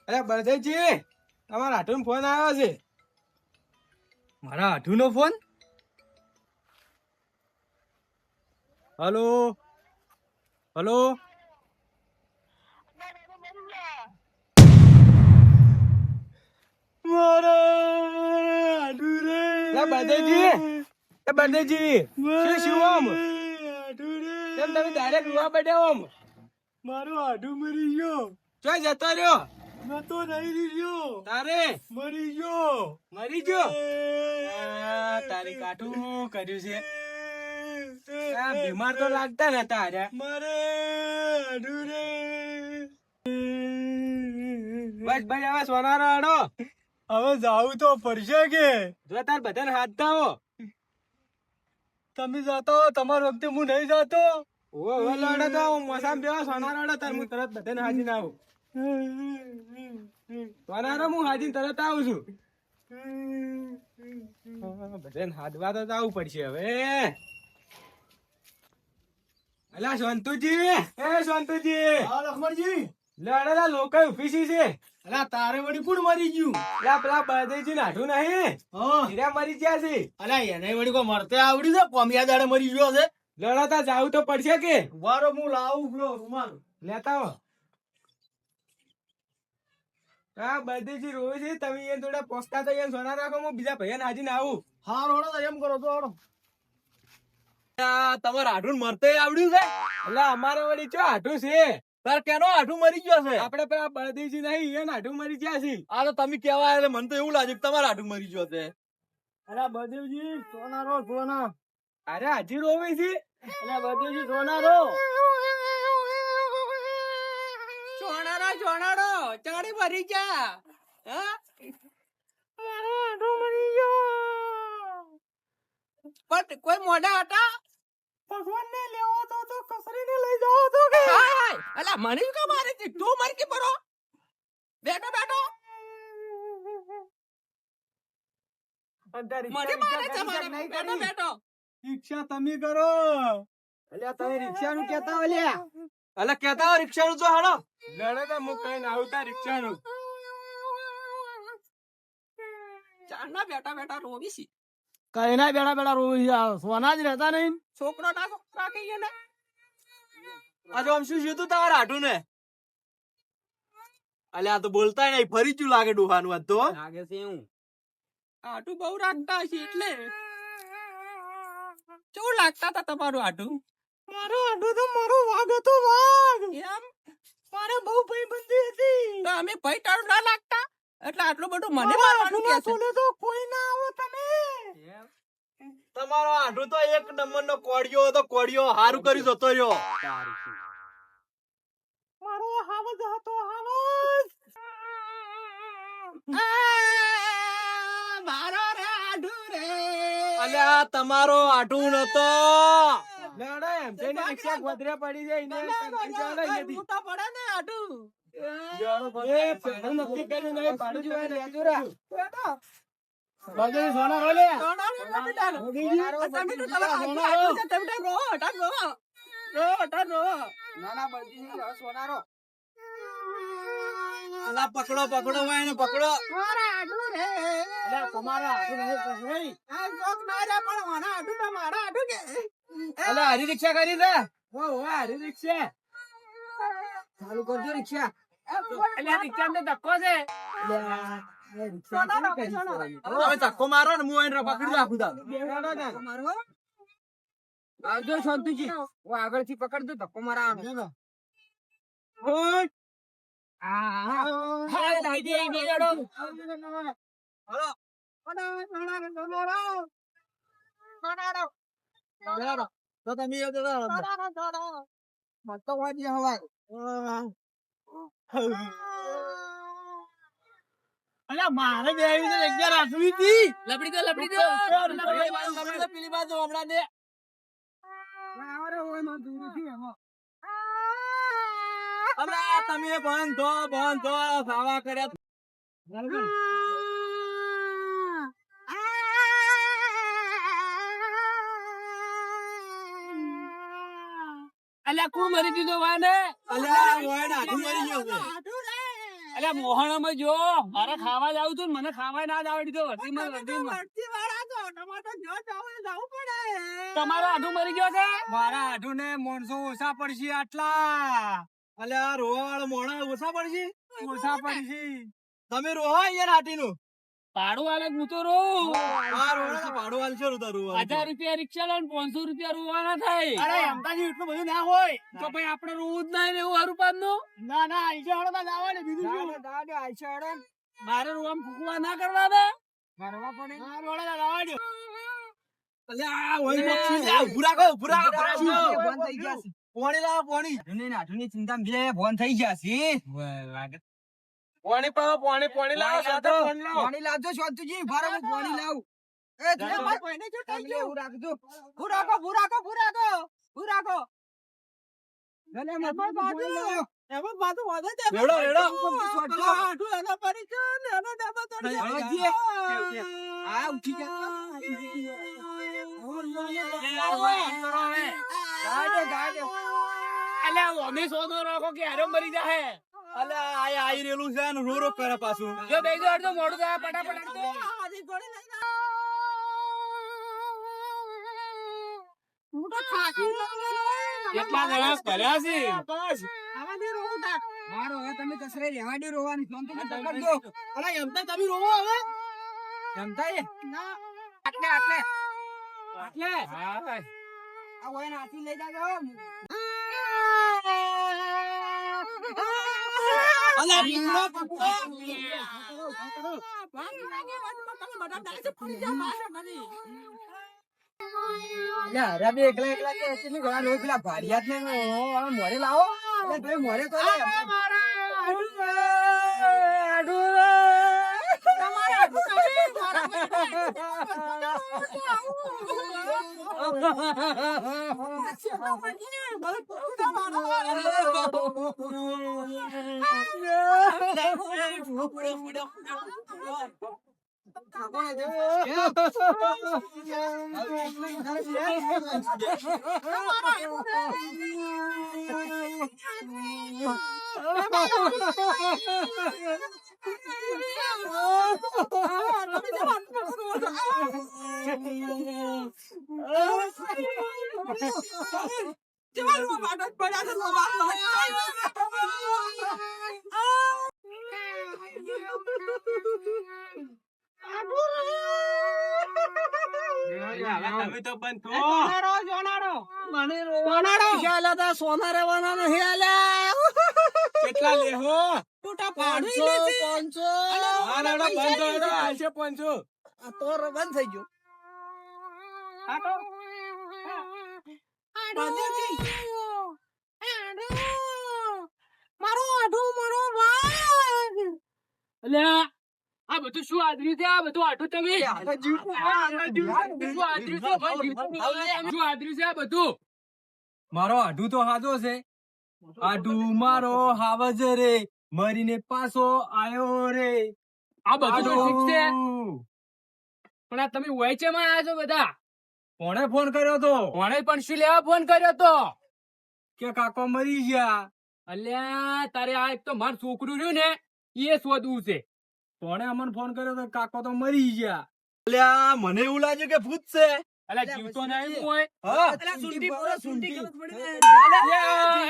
અરે બળદેવજી, તમારા હાથુનો ફોન આવ્યો છે. મારા આઠુનો ફોન. Hello hello. બળદેવજી, શું આમ કેમ તમે ડાયરેક્ટ રૂવા બેઠા આમ? મારો આઠું મરી ગયો. ચોય જતો રહ્યો? નતો નહીં રહ્યો. તારે મરી ગયો. મરી ગયો? તારી કાઠું કર્યું છે. બીમાર તો લાગતા નતા હારે. મારે આઠું રે. બસ ભાઈ, હવે સોનારો આડો. હવે જાવું તો પડશે કે? જો તાર બધાને હાથ ધાવો. તમે જાતો તમારા વખતે હું નહીં જાતો. ઓ લડે તો મોસામ બેવા સોનારો આડો, તાર હું તરત બધાને હાજીને આવું. સોનારો હું હાજીને તરત આવું છું. બધાને હાથવા તો આવવું પડશે હવે. અલા શાંતુજી, એ શાંતુજી, હા લખમણજી. લડેલા લોકો ઉભી છે. અલા તારે વળી કોણ મરી ગયું? અલા પેલા બળદેવજી નાઠું નહીં, હા. હીરા મરી ગયા છે. અલા એને વળી કો મરતે આવડી છે? કોમિયા દાડે મરી ગયો છે. લડાતા જાવું તો પડશે કે? વારો હું લાવું પેલો રૂમાલ. લેતા આવો. હા બળદેવજી રોવે છે, તમે એ થોડા પોસ્તા તો એમ સોના રાખો, હું બીજા ભાઈને હાજીને આવું. હા રોડો તો એમ કરો તો રોડો. તમારે આઠું મરતે આવડ્યું છે? એટલે અમારે વળી ચો હાઠું છે. તાર કેનો આઠું મરી ગયો છે? આપડે પેલા બળદેવજી નહીં, એને હાઠું મરી ગયા છે. આ તો તમે કેવા એટલે મને તો એવું લાગે કે તમારે આઠું મરી ગયો છે. અરે બળદેવજી સોનારો સોના. અરે હાજી રોવે છે. અરે બળદેવજી સોનારો. સોનારો સોનારો ચાડી મરી ગયા. હા મારો હાઠું મરી ગયો. પણ કોઈ મોઢા હતા? ભગવાન ને લેવો તો કસરીને લઈ જાઓ તો કે? અલા મને કે મારે તું મર કે પરો. બેઠો બેઠો. મને મારે તમારે બેઠો બેઠો. રિક્ષા તમે કરો. અલ્યા તમે રિક્ષા નું કેતા ઓલ્યા? અલે કેતા રિક્ષા નું જો હાડો. લડે તો હું કઈ આવતા રિક્ષા નું. ચાના બેઠા બેઠા રોવી છે. કઈ ના બેડા બેડા રોવી સોના જ રહેતા નહીં. છોકરો ના છોકરા કહીએ ને. આ જો આમ શું થયું તમારે આઠું ને? અલે આ તો બોલતા નહીં, ફરી ચું લાગે ડોહાનું આ તો. લાગે છે હું આટું બહુ રાખતા છે એટલે. શું લાગતા હતા તમારું આટું? મારો આઠું તો મારો વાઘ હતો, વાઘ. એમ મારે બહુ ભાઈબંધી હતી. તો અમે ભાઈ તારું ના લાગતા એટલે આટલું બધું મને મારવાનું કે છે? તો કોઈ ના આવો તમે. તમારો આઠું તો એક નંબર નો કોડિયો હતો, કોડિયો. હારું કર્યું જતો રહ્યો. મારો હાવજ હતો, હાવજ. મારો રે આટું રે. અલ્યા તમારો આઠું નતો. લડે એમ જઈને રિક્ષા ગોદરે પડી જાય ને રિક્ષા લઈ જતી. તો પડે ને આટું. એ પેલું નક્કી કર્યું નહીં, પાડું જોવાય ને આજુરા. બધું સોના રોલે. અલા પકડો પકડો ભાઈ ને પકડો. અલા હરી રિક્ષા કરી દે. હરી રિક્ષા ચાલુ કરજો રિક્ષા. રિક્ષા ને ધક્કો છે. તમે ધક્કો મારો ને હું એને પકડી રાખું. આવજો શાંતિજી, હું આગળથી પકડ દઉં, ધક્કો મારવાનો. તો તમે અલ્યા મારે બે જગ્યા રાખવી હતી. લપડી દો લપડી દો પેલી બાજુ હમણાં દે. તમે બંધો ખાવા કર્યા. અલ્યા કોણ મરી દીધો વાને? અલ્યા વાયડા આઠું મરી ગયો છે. અલ્યા મોહણામાં જો મારે ખાવા જાવ છું મને ખાવા ના જ આવડી દીધો વર્ધીમાં તમારો આઢું મરી ગયો છે મારા આઢું ને માણસો ઓછા પડશે આટલા. અલ્યા રોવા વાળો મોણા ઓછા પડશે. ઓછા પડશે. તમે રોવા યાર હાટીનું. ભાડું વાલે હું તો રોઉં. આ રોવા તો ભાડું હાલશો ને તારું રોવા. 1000 રૂપિયા રિક્ષા લો 500 રૂપિયા રોવાના થાય. અરે અમદાજી એટલું બધું ના હોય. તો ભાઈ આપણે રોવું જ નહીં ને એવું હારું પાડનું. ના ના આઈશે હળમાં જવાનું બીજું શું? દાદા આઈશે હળમ. મારે રોવામાં ફૂકવા ના કરવા દે. મારવા પડે. ના રોડા લાવા દો. અલ્યા ઓય મક્ષી લે ઊભું રાખો ઊભું રાખો. બંધ થઈ ગયા છે. પાણી લાવો પાણી. જૂની નાઠુની ચિંતા બે ફોન થઈ ગયા છે. પાણી પાવો પાણી લાવો સાદો પાણી લાવો. પાણી લાવજો શાંતુજી ભારે હું પાણી લાવું. એ તું કોઈને જો ટાઈ એવું રાખજો. ભૂરાકો ગલે મત બાજુ એમાં બાજુ વાદે દે. રેડો રેડો. આઠું એના પરી છે ને એનો ડબો તોડી આ ઉઠી ગાડે અલ્યા અમે સોનો રાખો કે હારો મરી જાહે. અલ્યા આઈ રેલું છે ને રો રો કરે પાછું. જો બેજો અડધો મોડું થાય ફટાફટ અડધો. કેટલા જણા કર્યા છે મારો હવે તમે કસરે રહેવા દો રોવાની શાંતિ કરજો. અલા એમ તો તમે રોવો હવે. જમતા એ આટલે હા ભાઈ આ ઓય નાથી લઈ જાજો. અલા બીંગો યાર બે એકલા એકલા કે એસી ઘણા રોજ પેલા ભાડિયાત ને મોરે લાવો. એટલે તમે મોરે તો લે. તમે તો બંધ થો. સોના રહેવાના નહીં આલ્યા. કેટલા લેહો? 500 હા રેડો બંધ રેડો આલશે 500. આ તો બંધ થઈ ગયો. અલ્યા આ બધું શું આદર્યું છે આ બધું આઠું તમે શું આદર્યું છે આ બધું મારો આઢું તો હાજો છે. આઢું મારો હાવજ રે મરીને પાછો આયો રે. આ બધું તો ઠીક છે પણ આ તમે વૈચેમાં આવ્યા છો બધા. કોણે ફોન કર્યો તો? કોણે પણ શું લેવા ફોન કર્યો તો? કે કાકો મરી ગયા. અલ્યા તારે આ એક તો મારું છોકરું રહ્યું ને એ શોધવું છે. કોણે અમને ફોન કર્યો તો કાકો તો મરી ગયા. અલ્યા મને એવું લાગ્યું કે ભૂત છે. અલ્યા જીવતો નહીં હોય. હા અલ્યા,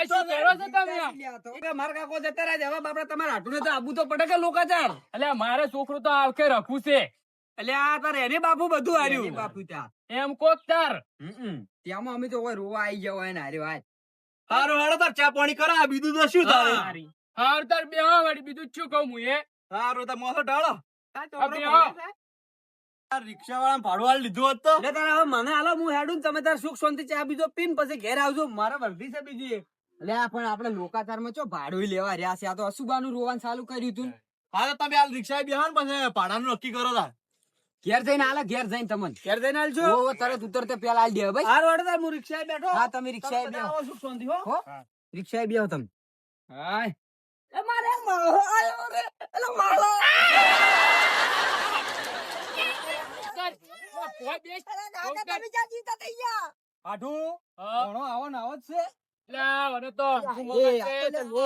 શું કરો છો તમે? મારા કાકો જતા રહ્યા હવે બાપડા તમારા આઢું ને તો આબુ તો પડે કે લોકાચાર. અલ્યા મારે છોકરું તો આવકે રખવું છે એટલે આ તારે એને બાપુ બધું હાર્યું. બાપુ ત્યાં એમ કોક તાર. ત્યાંમાં અમે તો હોય રોવા આવી ગયા હોય ને હાર્યો હાય. હારું હેડો તાર ચા પાણી કરા બીજું તો શું તારે. હાર તાર બેહવા વાળી બીજું જ શું કહું હું એ. હારું તો મોસો ઢાળો. આ બેહો. રિક્ષા વાળા ભાડું હાલ લીધું હોત તો. એટલે તારે હવે મને હાલો હું હેડું ને તમે તાર સુખ શાંતિ ચા બીજો પીને પછી ઘેર આવજો. મારા વર્ધી છે બીજી એક. એટલે આ પણ આપણે લોકાચારમાં ચો ભાડું લેવા રહ્યા છે. આ તો અશુબાનું રોવાનું ચાલુ કર્યું હતું. હા તો તમે હાલ રિક્ષા બેહો ને પછી ભાડાનું નક્કી કરો તાર. ઘેર જઈને હાલે ઘેર જઈને તમને ઘેર જઈને હાલજો. ઓ તરત ઉતરતે પેલા હાલ દે ભાઈ. હારું હેડો તાર હું રિક્ષા બેઠો. હા તમે રિક્ષા બેહો. આવો સુખ શાંતિ હો. હો રિક્ષા બેહો તમે. હાય. આઠું ઘણો આવો ને આવો જ છે. લા, મને તો એ, આ તો લે, લો,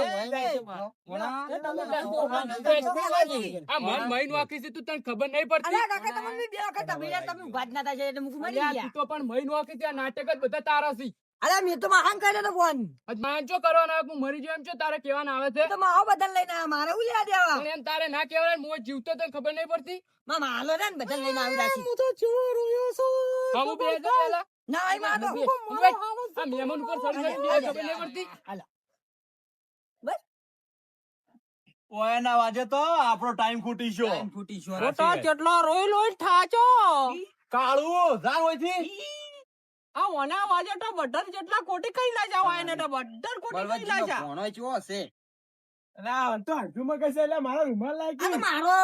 આ મન મહિન વાકી છે, તું તને ખબર નહીં પડતી? અલ્યા કાકા તમને બે વખત તમે યાર તમે ઉભા જ ના થાય છે એટલે મુકું મરી અલ્યા, ગયા. તું તો પણ મહિન વાકી છે, આ નાટક જ બધા તારા છે. અલ્યા મેં તો મહાન કર્યો તો ફોન. આજ માનજો કરવાના આવે, હું મરી જાઉં એમ છો તારે કહેવાના આવે છે? તો માવો બદલ લઈને આવ્યા. મારે હું લેવા દેવા. પણ એમ તારે ના કહેવાય, હું જીવતો તને ખબર નહીં પડતી? માલો ને બદલ લઈને આવી રાખી. હા, હું બે હજાર પહેલા ના ભાઈ માં તો આ મહેમાન ઉપર ચડી જઈને બે ખબર નહીં પડતી? ઓય ના વાજે તો આપણો ટાઈમ ખૂટી ગયો. કેટલો રોઈ લોઈ થાચો કાળું જા હોયથી. આ ઓના વાજે તો બઢર જેટલા કોટી કઈ ના જાવ આને તો બઢર કોટી કઈ ના જા ના તો હજુમાં કશે એટલે મારો રૂમાલ આ તો લાગી મારો.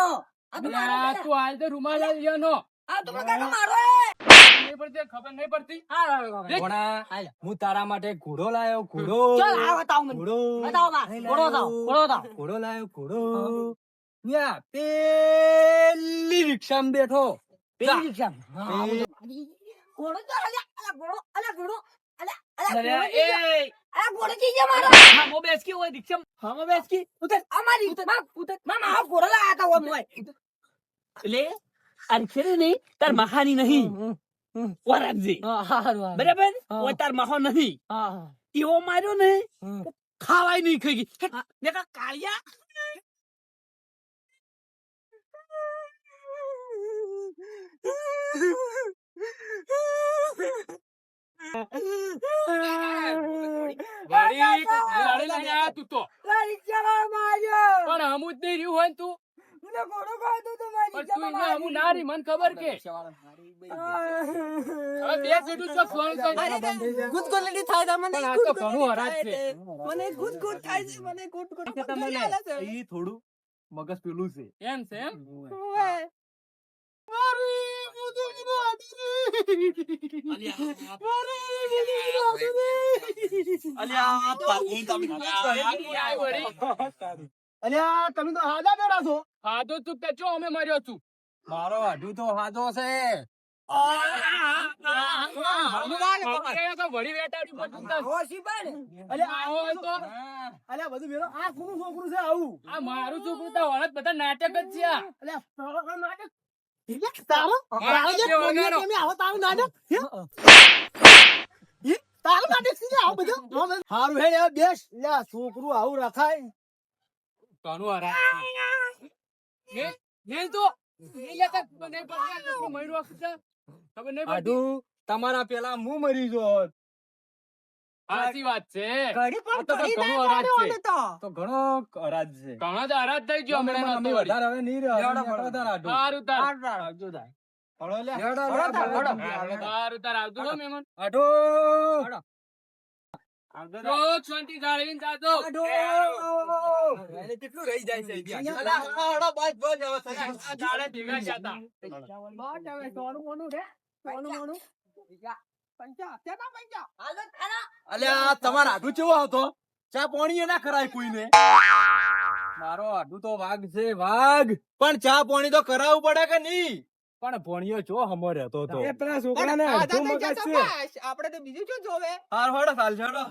આ તો મારો અલ્યા, બેટા. તું હાલ તો રૂમાલ લઈ લેવાનો. આ તો કાકા મારો નહીં પડતી, ખબર નહીં પડતી? હું તારા માટે ઘોડો લાયો ઘોડો ચાલ આ બતાવો મને. ઘોડો બતાવો માં. ઘોડો બતાવો. ઘોડો બતાવો. ઘોડો લાયો ઘોડો યા પેલી રિક્ષામાં બેઠો પેલી રિક્ષા. હા, ઘોડો તો અલ્યા ઘોડો. અલ્યા ઘોડો. અલ્યા ઘોડો જી ગયા. અલ્યા ઘોડો જી ગયા મારો. હામો બેસકી હોય રિક્ષા હામાં બેસકી ઉતર અમારી ઉતર. મામા આ ઘોડો લાયા તા ઓમ હોય. એટલે અરખેરે નહીં તાર મહાની નહીં વરાગજી બરાબર ઓ તાર મહો નહીં એવો માર્યો ને ખાવાય નહીં ખાઈ ગઈ ને કાળિયા ગાડી લઈને આયા તું તો. રિક્ષા માર્યો. પણ હમું જ નહીં રહ્યું હોય ને તું. મને ઘોડો ખાધો તો મારી પણ તું એને હમું ના રહી, મને ખબર કે. હવે બે સીધું ચોક સોનું છે. ગુદગુદલી થાય તો મને પણ આ તો ઘણું હરાજ છે. મને ગુદગુદ થાય છે મને ગુદગુદ થાય છે ઈ થોડું મગજ પેલું છે. એમ છે એમ? અલ્યા તારી તમે અલ્યા તમે તો હાદા બેડા છો ખાધો તું તે ચો અમે મર્યો છું. મારો હાડું તો હાદો છે હમું તો વળી વેટાડી પડતું તાર. ઓછી પણ અલ્યા આવો હોય તો અલ્યા બધું બેરો આ કોનું છોકરું છે આવું આ મારું છોકરું તો વળત બધા નાટક જ છે આ. અલ્યા તારો આ નાટક તારો તારો જે વગાડો. તમે આવો તારું નાટક તારું નાટક છે આવું બધું હારું હે યાર બેસ લ્યા છોકરું આવું રખાય ઘણું હરાજ છે. નહીં તો નહીં લેતા ખબર નહીં પડતી. આ છોકરું મર્યું આખું છે. ખબર નહીં પડતી. હાડું તમારા પેલા હું મરી જોત સાચી વાત છે. ઘડી આ તો ઘણું હરાજ છે. તો ઘણો અરાજ છે ઘણા તો હરાજ થઈ ગયો હમણાં અમે નહોતો વળી. વધારે હવે નહીં રહ્યો સારું તાર. આવજો તાર હળો લે. સારું તાર આવતું હો મહેમાન. આટો રોજ શાંતિ જાળવીને જાજો. કેટલું રહી જાય છે અલ્યા હળો બસ બસ હવે થઈ ગયું. આ દાડે ભેગા થયા હતા. હાલો ખાના. અલ્યા તમારા હાડું કેવો હતો ચા પાણી ના કરાય કોઈને મારો આડું તો વાઘ છે વાઘ પણ ચા પાણી તો કરાવવું પડે કે નહીં? પણ ભણ્યો છો હમો રહેતો તો પેલા છોકરાને અડધું મગજ છે હાર હળો ચાલ હેડો.